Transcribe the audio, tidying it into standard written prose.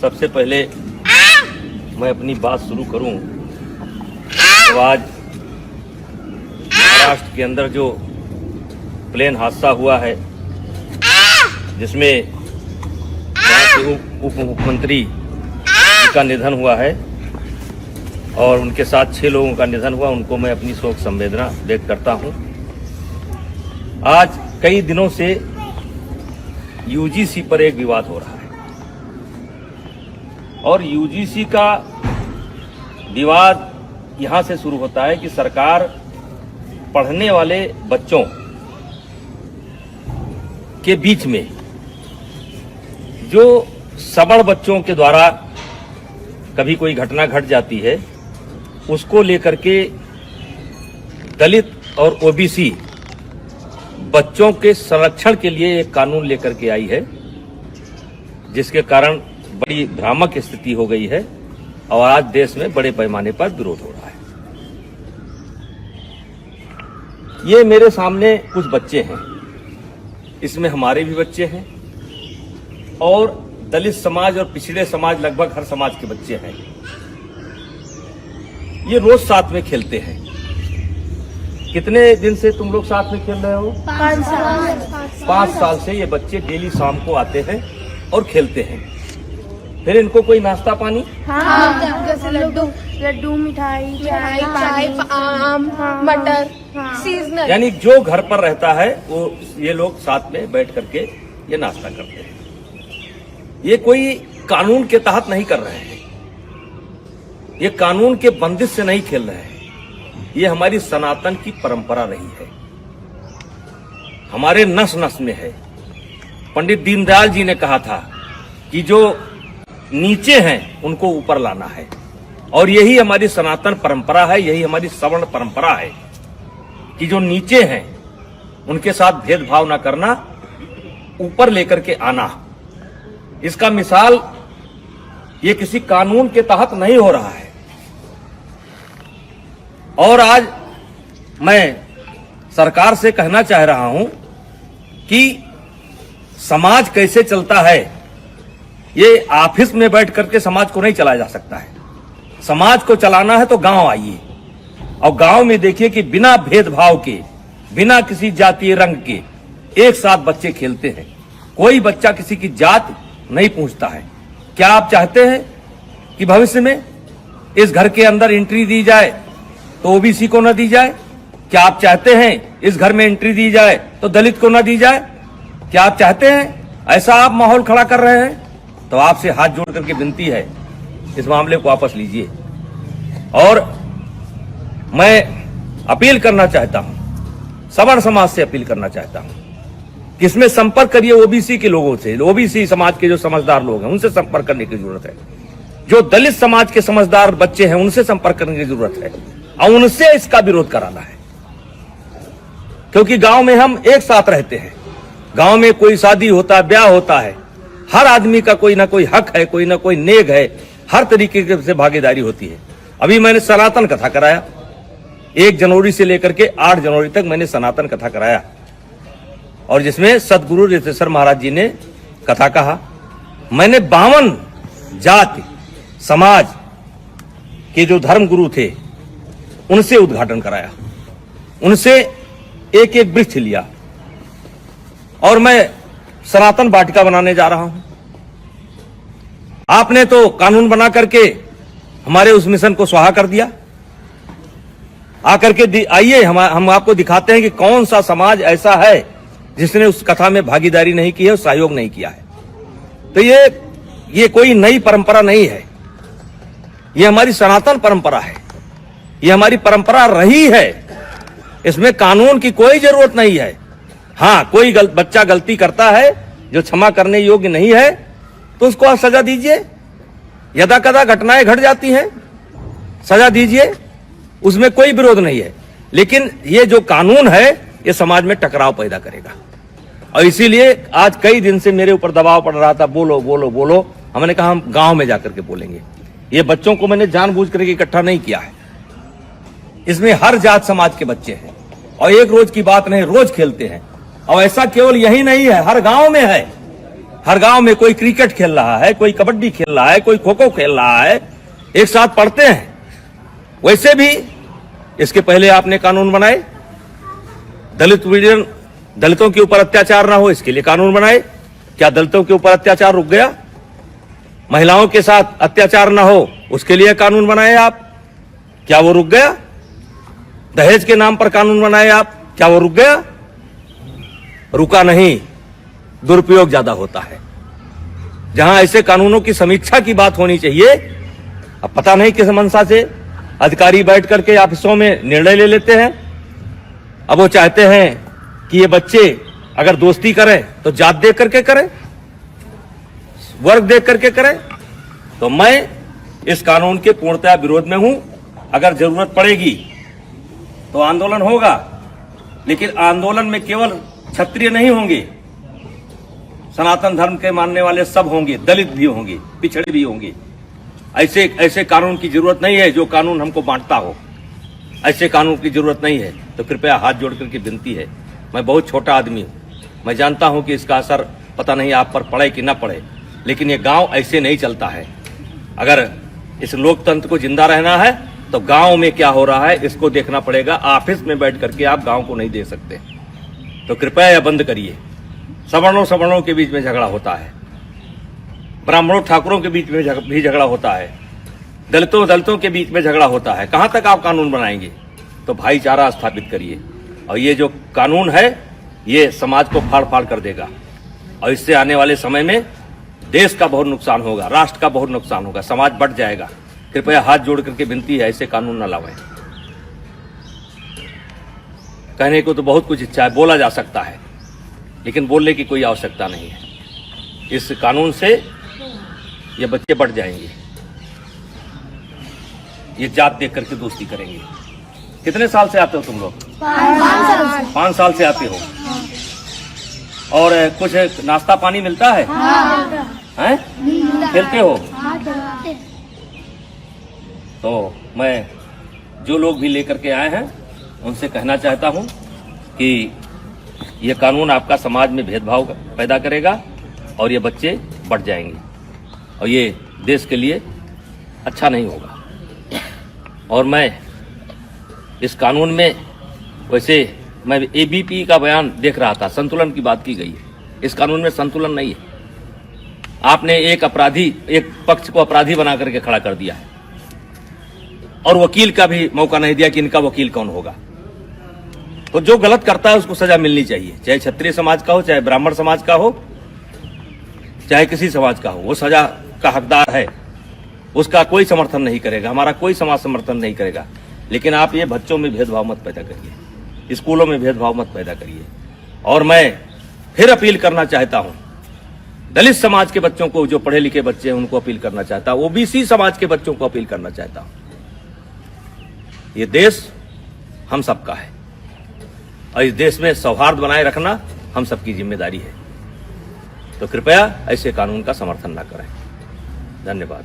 सबसे पहले मैं अपनी बात शुरू करूं तो आज महाराष्ट्र के अंदर जो प्लेन हादसा हुआ है जिसमें वहाँ के उप मुख्यमंत्री का निधन हुआ है और उनके साथ 6 लोगों का निधन हुआ, उनको मैं अपनी शोक संवेदना व्यक्त करता हूं। आज कई दिनों से यूजीसी पर एक विवाद हो रहा है और यूजीसी का विवाद यहां से शुरू होता है कि सरकार पढ़ने वाले बच्चों के बीच में जो सबड़ बच्चों के द्वारा कभी कोई घटना घट जाती है उसको लेकर के दलित और ओबीसी बच्चों के संरक्षण के लिए एक कानून लेकर के आई है, जिसके कारण बड़ी भ्रामक स्थिति हो गई है और आज देश में बड़े पैमाने पर विरोध हो रहा है। ये मेरे सामने कुछ बच्चे हैं, इसमें हमारे भी बच्चे हैं और दलित समाज और पिछड़े समाज लगभग हर समाज के बच्चे हैं। ये रोज साथ में खेलते हैं। कितने दिन से तुम लोग साथ में खेल रहे हो? 5 साल से ये बच्चे डेली शाम को आते हैं और खेलते हैं। फिर इनको कोई नाश्ता पानी? हाँ, जैसे लड्डू मिठाई चाय आम मटर सीजनल, यानी जो घर पर रहता है वो ये लोग साथ में बैठ करके ये नाश्ता करते हैं। ये कोई कानून के तहत नहीं कर रहे हैं, ये कानून के बंदिश से नहीं खेल रहे हैं। ये हमारी सनातन की परंपरा रही है, हमारे नस नस में है। पंडित दीनदयाल जी ने कहा था कि जो नीचे हैं उनको ऊपर लाना है और यही हमारी सनातन परंपरा है, यही हमारी सवर्ण परंपरा है कि जो नीचे हैं उनके साथ भेदभाव ना करना, ऊपर लेकर के आना। इसका मिसाल ये किसी कानून के तहत नहीं हो रहा है। और आज मैं सरकार से कहना चाह रहा हूं कि समाज कैसे चलता है, ये ऑफिस में बैठ करके समाज को नहीं चलाया जा सकता है। समाज को चलाना है तो गांव आइए और गांव में देखिए कि बिना भेदभाव के, बिना किसी जातीय रंग के एक साथ बच्चे खेलते हैं। कोई बच्चा किसी की जात नहीं पूछता है। क्या आप चाहते हैं कि भविष्य में इस घर के अंदर एंट्री दी जाए तो ओबीसी को न दी जाए? क्या आप चाहते हैं इस घर में एंट्री दी जाए तो दलित को न दी जाए? क्या आप चाहते हैं ऐसा आप माहौल खड़ा कर रहे हैं? तो आपसे हाथ जोड़ करके विनती है, इस मामले को वापस लीजिए। और मैं अपील करना चाहता हूं, सवर्ण समाज से अपील करना चाहता हूं कि इसमें संपर्क करिए ओबीसी के लोगों से। ओबीसी समाज के जो समझदार लोग हैं उनसे संपर्क करने की जरूरत है। जो दलित समाज के समझदार बच्चे हैं उनसे संपर्क करने की जरूरत है और उनसे इसका विरोध कराना है, क्योंकि गांव में हम एक साथ रहते हैं। गांव में कोई शादी होता है, ब्याह होता है, हर आदमी का कोई ना कोई हक है, कोई ना कोई नेग है, हर तरीके से भागीदारी होती है। अभी मैंने सनातन कथा कराया, 1 जनवरी से लेकर के 8 जनवरी तक मैंने सनातन कथा कराया और जिसमें सदगुरु रितेश्वर महाराज जी ने कथा कहा। मैंने 52 जाति समाज के जो धर्म गुरु थे उनसे उद्घाटन कराया, उनसे एक एक वृक्ष लिया और मैं सनातन वाटिका बनाने जा रहा हूं। आपने तो कानून बना करके हमारे उस मिशन को स्वाहा कर दिया। आकर के आइए हम आपको दिखाते हैं कि कौन सा समाज ऐसा है जिसने उस कथा में भागीदारी नहीं की है और सहयोग नहीं किया है। तो ये कोई नई परंपरा नहीं है, ये हमारी सनातन परंपरा है, ये हमारी परंपरा रही है। इसमें कानून की कोई जरूरत नहीं है। हाँ, कोई बच्चा गलती करता है जो क्षमा करने योग्य नहीं है तो उसको आप सजा दीजिए। यदा कदा घटनाएं घट जाती हैं, सजा दीजिए, उसमें कोई विरोध नहीं है। लेकिन ये जो कानून है ये समाज में टकराव पैदा करेगा और इसीलिए आज कई दिन से मेरे ऊपर दबाव पड़ रहा था, बोलो बोलो बोलो। हमने कहा हम गांव में जाकर के बोलेंगे। ये बच्चों को मैंने जानबूझ करके इकट्ठा नहीं किया है, इसमें हर जात समाज के बच्चे हैं और एक रोज की बात नहीं, रोज खेलते हैं। और ऐसा केवल यही नहीं है, हर गांव में है, हर गांव में कोई क्रिकेट खेल रहा है, कोई कबड्डी खेल रहा है, कोई खो खो खेल रहा है, एक साथ पढ़ते हैं। वैसे भी इसके पहले आपने कानून बनाए, दलितों के ऊपर अत्याचार ना हो इसके लिए कानून बनाए। क्या दलितों के ऊपर अत्याचार रुक गया? महिलाओं के साथ अत्याचार ना हो उसके लिए कानून बनाए आप, क्या वो रुक गया? दहेज के नाम पर कानून बनाए आप, क्या वो रुक गया? रुका नहीं, दुरुपयोग ज्यादा होता है। जहां ऐसे कानूनों की समीक्षा की बात होनी चाहिए, अब पता नहीं किस मंशा से अधिकारी बैठ करके ऑफिसों में निर्णय ले लेते हैं। अब वो चाहते हैं कि ये बच्चे अगर दोस्ती करें तो जात देख करके करें, वर्ग देख करके करें। तो मैं इस कानून के पूर्णतः विरोध में हूं। अगर जरूरत पड़ेगी तो आंदोलन होगा, लेकिन आंदोलन में केवल क्षत्रिय नहीं होंगे, सनातन धर्म के मानने वाले सब होंगे, दलित भी होंगे, पिछड़े भी होंगे। ऐसे कानून की जरूरत नहीं है जो कानून हमको बांटता हो। ऐसे कानून की जरूरत नहीं है। तो कृपया हाथ जोड़ करके विनती है, मैं बहुत छोटा आदमी हूं, मैं जानता हूं कि इसका असर पता नहीं आप पर पड़े कि न पड़े, लेकिन ये गांव ऐसे नहीं चलता है। अगर इस लोकतंत्र को जिंदा रहना है तो गांव में क्या हो रहा है इसको देखना पड़ेगा। ऑफिस में बैठ करके आप गांव को नहीं दे सकते। तो कृपया यह बंद करिए। सवर्णों के बीच में झगड़ा होता है, ब्राह्मणों ठाकुरों के बीच में भी झगड़ा होता है, दलितों के बीच में झगड़ा होता है। कहां तक आप कानून बनाएंगे? तो भाईचारा स्थापित करिए। और ये जो कानून है ये समाज को फाड़ फाड़ कर देगा, और इससे आने वाले समय में देश का बहुत नुकसान होगा, राष्ट्र का बहुत नुकसान होगा, समाज बढ़ जाएगा। कृपया हाथ जोड़ करके विनती है, ऐसे कानून न लाएं। कहने को तो बहुत कुछ इच्छा है, बोला जा सकता है, लेकिन बोलने की कोई आवश्यकता नहीं है। इस कानून से ये बच्चे बढ़ जाएंगे, ये जात देख करके दोस्ती करेंगे। कितने साल से आते हो तुम लोग? 5 साल से आते हो। और कुछ नाश्ता पानी मिलता है? हैं? खेलते हो? तो मैं जो लोग भी लेकर के आए हैं उनसे कहना चाहता हूं कि यह कानून आपका समाज में भेदभाव पैदा करेगा और ये बच्चे बढ़ जाएंगे, और ये देश के लिए अच्छा नहीं होगा। और मैं इस कानून में, वैसे मैं एबीपी का बयान देख रहा था, संतुलन की बात की गई है। इस कानून में संतुलन नहीं है। आपने एक पक्ष को अपराधी बना करके खड़ा कर दिया है, और वकील का भी मौका नहीं दिया कि इनका वकील कौन होगा। तो जो गलत करता है उसको सजा मिलनी चाहिए, चाहे क्षत्रिय समाज का हो, चाहे ब्राह्मण समाज का हो, चाहे किसी समाज का हो, वो सजा का हकदार है। उसका कोई समर्थन नहीं करेगा, हमारा कोई समाज समर्थन नहीं करेगा। लेकिन आप ये बच्चों में भेदभाव मत पैदा करिए, स्कूलों में भेदभाव मत पैदा करिए। और मैं फिर अपील करना चाहता हूं, दलित समाज के बच्चों को, जो पढ़े लिखे बच्चे हैं उनको अपील करना चाहता हूं, ओबीसी समाज के बच्चों को अपील करना चाहता हूं। ये देश हम सबका है, और इस देश में सौहार्द बनाए रखना हम सबकी जिम्मेदारी है। तो कृपया ऐसे कानून का समर्थन न करें। धन्यवाद।